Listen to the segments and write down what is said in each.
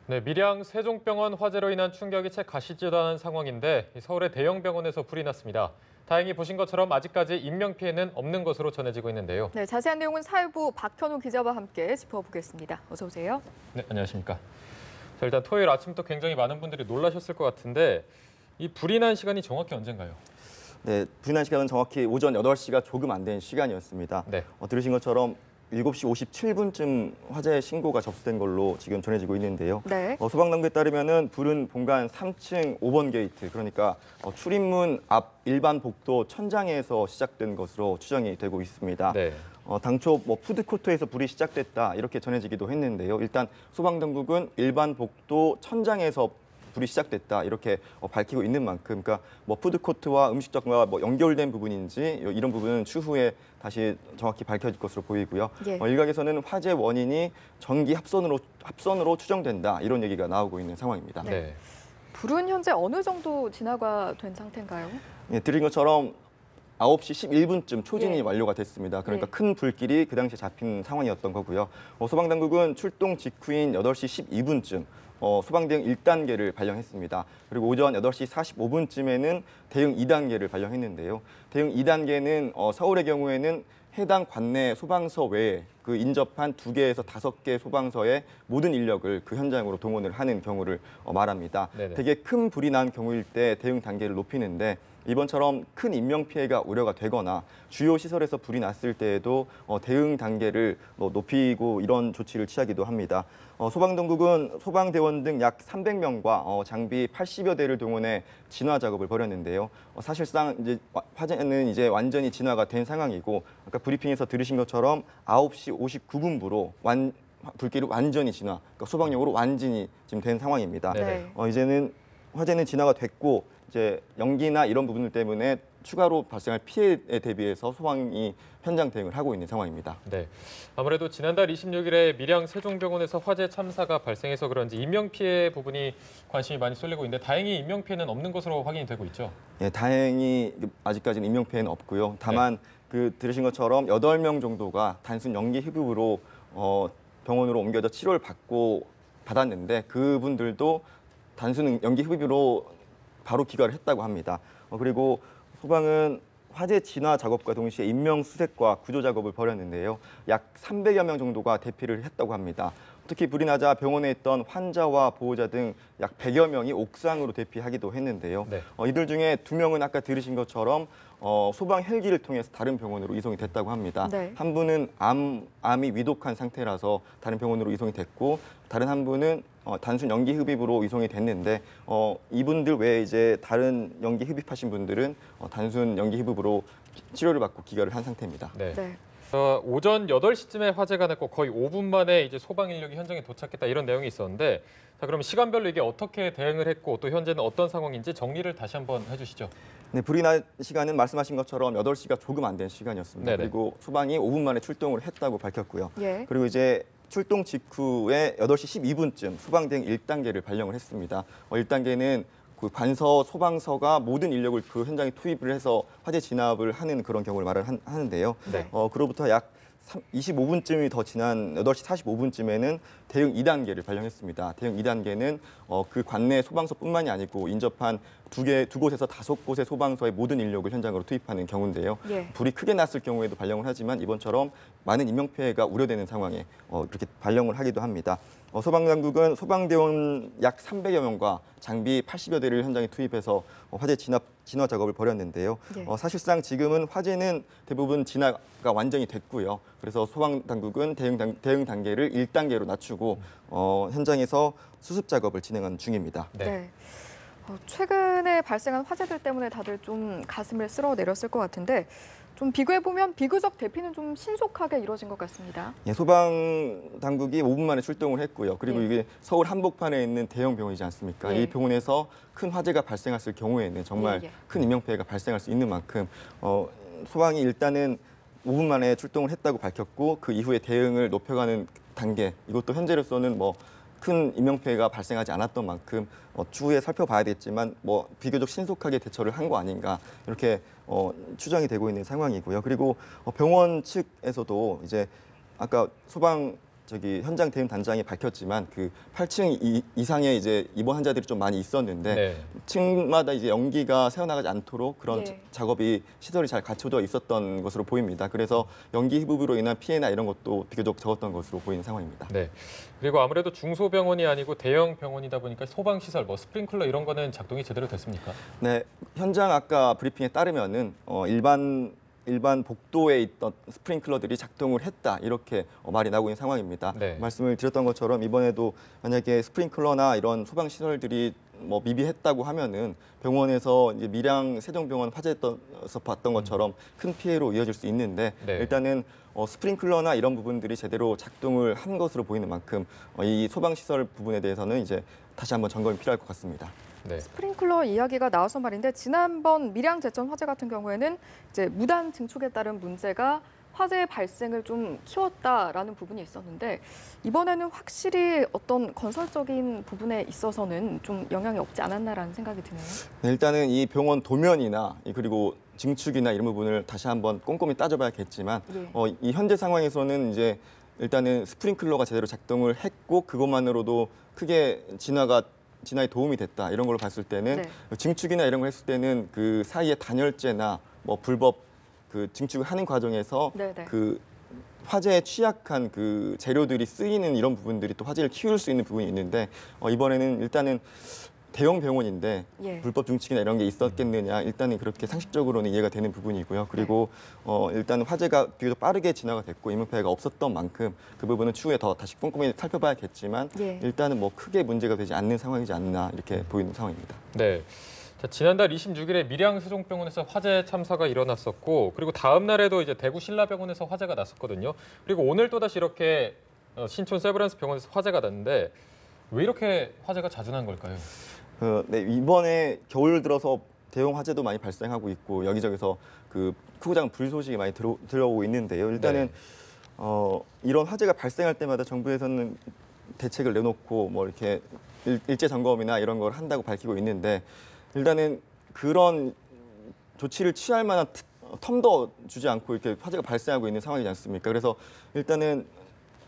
네, 밀양 세종병원 화재로 인한 충격이 채 가시지도 않은 상황인데 서울의 대형 병원에서 불이 났습니다. 다행히 보신 것처럼 아직까지 인명피해는 없는 것으로 전해지고 있는데요. 네, 자세한 내용은 사회부 박현우 기자와 함께 짚어보겠습니다. 어서 오세요. 네, 안녕하십니까. 자, 일단 토요일 아침부터 굉장히 많은 분들이 놀라셨을 것 같은데 이 불이 난 시간이 정확히 언젠가요? 네, 불이 난 시간은 정확히 오전 8시가 조금 안 된 시간이었습니다. 네. 들으신 것처럼 7시 57분쯤 화재 신고가 접수된 걸로 지금 전해지고 있는데요. 네. 소방당국에 따르면은 불은 본관 3층 5번 게이트, 그러니까 출입문 앞 일반 복도 천장에서 시작된 것으로 추정이 되고 있습니다. 네. 당초 푸드코트에서 불이 시작됐다 이렇게 전해지기도 했는데요. 일단 소방당국은 일반 복도 천장에서 불이 시작됐다 이렇게 밝히고 있는 만큼, 그러니까 푸드코트와 음식점과 연결된 부분인지 이런 부분은 추후에 다시 정확히 밝혀질 것으로 보이고요. 예. 일각에서는 화재 원인이 전기 합선으로 추정된다 이런 얘기가 나오고 있는 상황입니다. 네. 불은 현재 어느 정도 진화가 된 상태인가요? 예, 들은 것처럼 9시 11분쯤 초진이 예. 완료가 됐습니다. 그러니까 예. 큰 불길이 그 당시에 잡힌 상황이었던 거고요. 소방당국은 출동 직후인 8시 12분쯤 소방 대응 1단계를 발령했습니다. 그리고 오전 8시 45분쯤에는 대응 2단계를 발령했는데요. 대응 2단계는 서울의 경우에는 해당 관내 소방서 외에 그 인접한 2개에서 5개 소방서의 모든 인력을 그 현장으로 동원을 하는 경우를 말합니다. 네네. 되게 큰 불이 난 경우일 때 대응 단계를 높이는데 이번처럼 큰 인명피해가 우려가 되거나 주요 시설에서 불이 났을 때에도 대응 단계를 높이고 이런 조치를 취하기도 합니다. 소방당국은 소방대원 등 약 300명과 장비 80여 대를 동원해 진화 작업을 벌였는데요. 사실상 이제 화재는 이제 완전히 진화가 된 상황이고 아까 브리핑에서 들으신 것처럼 9시 59분부로 불길이 완전히 진화, 그러니까 소방용으로 완진이 지금 된 상황입니다. 네네. 이제는 화재는 진화가 됐고 이제 연기나 이런 부분들 때문에 추가로 발생할 피해에 대비해서 소방이 현장 대응을 하고 있는 상황입니다. 네. 아무래도 지난달 26일에 밀양 세종병원에서 화재 참사가 발생해서 그런지 인명피해 부분이 관심이 많이 쏠리고 있는데 다행히 인명피해는 없는 것으로 확인이 되고 있죠. 예, 다행히 아직까지는 인명피해는 없고요. 다만 들으신 것처럼 8명 정도가 단순 연기 흡입으로 병원으로 옮겨져 치료를 받았는데 그분들도 단순 연기 흡입으로 바로 귀가를 했다고 합니다. 그리고 소방은 화재 진화 작업과 동시에 인명 수색과 구조 작업을 벌였는데요. 약 300여 명 정도가 대피를 했다고 합니다. 특히 불이 나자 병원에 있던 환자와 보호자 등 약 100여 명이 옥상으로 대피하기도 했는데요. 네. 이들 중에 2명은 아까 들으신 것처럼 소방 헬기를 통해서 다른 병원으로 이송이 됐다고 합니다. 네. 한 분은 암이 위독한 상태라서 다른 병원으로 이송이 됐고 다른 한 분은 단순 연기 흡입으로 이송이 됐는데 이분들 외에 이제 다른 연기 흡입하신 분들은 단순 연기 흡입으로 치료를 받고 귀가를 한 상태입니다. 네. 네. 오전 8시쯤에 화재가 났고 거의 5분 만에 이제 소방 인력이 현장에 도착했다 이런 내용이 있었는데 자, 그럼 시간별로 이게 어떻게 대응을 했고 또 현재는 어떤 상황인지 정리를 다시 한번 해주시죠. 네, 불이 난 시간은 말씀하신 것처럼 8시가 조금 안 된 시간이었습니다. 네네. 그리고 소방이 5분 만에 출동을 했다고 밝혔고요. 예. 그리고 이제 출동 직후에 8시 12분쯤 소방대응 1단계를 발령을 했습니다. 1단계는 그 관서, 소방서가 모든 인력을 그 현장에 투입을 해서 화재 진압을 하는 그런 경우를 하는데요. 네. 그로부터 약 25분쯤이 더 지난 8시 45분쯤에는 대응 2단계를 발령했습니다. 대응 2단계는 그 관내 소방서뿐만이 아니고 인접한 두 곳에서 5곳의 소방서의 모든 인력을 현장으로 투입하는 경우인데요. 예. 불이 크게 났을 경우에도 발령을 하지만 이번처럼 많은 인명피해가 우려되는 상황에 그렇게 발령을 하기도 합니다. 소방당국은 소방대원 약 300여 명과 장비 80여 대를 현장에 투입해서 화재 진화 작업을 벌였는데요. 예. 사실상 지금은 화재는 대부분 진화가 완전히 됐고요. 그래서 소방당국은 대응 단계를 1단계로 낮추고 현장에서 수습 작업을 진행하는 중입니다. 네. 네. 최근에 발생한 화재들 때문에 다들 좀 가슴을 쓸어내렸을 것 같은데 좀 비교해보면 비교적 대피는 좀 신속하게 이루어진 것 같습니다. 예, 소방당국이 5분 만에 출동을 했고요. 그리고 예. 이게 서울 한복판에 있는 대형 병원이지 않습니까? 예. 이 병원에서 큰 화재가 발생했을 경우에는 정말 예. 큰 인명피해가 발생할 수 있는 만큼 소방이 일단은 5분 만에 출동을 했다고 밝혔고 그 이후에 대응을 높여가는 단계, 이것도 현재로서는 큰 인명피해가 발생하지 않았던 만큼 추후에 살펴봐야겠지만 비교적 신속하게 대처를 한 거 아닌가 이렇게 추정이 되고 있는 상황이고요. 그리고 병원 측에서도 이제 아까 소방 현장 대응 단장이 밝혔지만 그 8층 이상의 이제 입원 환자들이 좀 많이 있었는데 네. 층마다 이제 연기가 새어나가지 않도록 그런 예. 작업이 시설이 잘 갖춰져 있었던 것으로 보입니다. 그래서 연기 흡입으로 인한 피해나 이런 것도 비교적 적었던 것으로 보이는 상황입니다. 네. 그리고 아무래도 중소병원이 아니고 대형 병원이다 보니까 소방시설, 뭐 스프링클러 이런 거는 작동이 제대로 됐습니까? 네, 현장 아까 브리핑에 따르면은 일반 복도에 있던 스프링클러들이 작동을 했다 이렇게 말이 나오고 있는 상황입니다. 네. 말씀을 드렸던 것처럼 이번에도 만약에 스프링클러나 이런 소방 시설들이 뭐 미비했다고 하면은 병원에서 이제 밀양 세종병원 화재에서 봤던 것처럼 큰 피해로 이어질 수 있는데 네. 일단은 스프링클러나 이런 부분들이 제대로 작동을 한 것으로 보이는 만큼 이 소방 시설 부분에 대해서는 이제 다시 한번 점검이 필요할 것 같습니다. 네. 스프링클러 이야기가 나와서 말인데 지난번 밀양 제천 화재 같은 경우에는 이제 무단 증축에 따른 문제가 화재 발생을 좀 키웠다라는 부분이 있었는데 이번에는 확실히 어떤 건설적인 부분에 있어서는 좀 영향이 없지 않았나라는 생각이 드네요. 네, 일단은 이 병원 도면이나 그리고 증축이나 이런 부분을 다시 한번 꼼꼼히 따져봐야겠지만 예. 이 현재 상황에서는 이제 일단은 스프링클러가 제대로 작동을 했고 그것만으로도 크게 진화에 도움이 됐다 이런 걸로 봤을 때는 네. 증축이나 이런 걸 했을 때는 그 사이에 단열재나 뭐 불법 그 증축을 하는 과정에서 네네. 그 화재에 취약한 그 재료들이 쓰이는 이런 부분들이 또 화재를 키울 수 있는 부분이 있는데 이번에는 일단은 대형 병원인데 예. 불법 증축이나 이런 게 있었겠느냐 일단은 그렇게 상식적으로는 이해가 되는 부분이고요. 그리고 일단 화재가 비교적 빠르게 진화가 됐고 인명피해가 없었던 만큼 그 부분은 추후에 더 다시 꼼꼼히 살펴봐야겠지만 예. 일단은 뭐 크게 문제가 되지 않는 상황이지 않나 이렇게 보이는 상황입니다. 네. 자, 지난달 26일에 밀양 세종병원에서 화재 참사가 일어났었고 그리고 다음 날에도 이제 대구 신라병원에서 화재가 났었거든요. 그리고 오늘 또다시 이렇게 신촌 세브란스 병원에서 화재가 났는데 왜 이렇게 화재가 자주 난 걸까요? 네, 이번에 겨울 들어서 대형 화재도 많이 발생하고 있고 여기저기서 그 크고 작은 불 소식이 많이 들어오고 있는데요. 일단은 네. 이런 화재가 발생할 때마다 정부에서는 대책을 내놓고 뭐 이렇게 일제 점검이나 이런 걸 한다고 밝히고 있는데 일단은 그런 조치를 취할 만한 텀도 주지 않고 이렇게 화재가 발생하고 있는 상황이지 않습니까? 그래서 일단은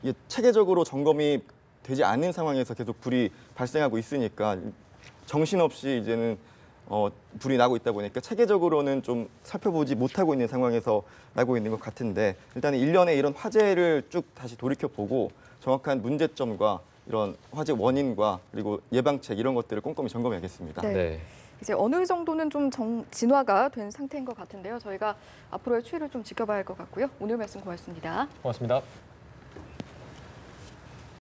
이게 체계적으로 점검이 되지 않는 상황에서 계속 불이 발생하고 있으니까 정신없이 이제는 불이 나고 있다 보니까 체계적으로는 좀 살펴보지 못하고 있는 상황에서 나고 있는 것 같은데 일단은 일련의 이런 화재를 쭉 다시 돌이켜보고 정확한 문제점과 이런 화재 원인과 그리고 예방책 이런 것들을 꼼꼼히 점검해야겠습니다. 네. 네. 이제 어느 정도는 좀 진화가 된 상태인 것 같은데요. 저희가 앞으로의 추이를 좀 지켜봐야 할 것 같고요. 오늘 말씀 고맙습니다. 고맙습니다.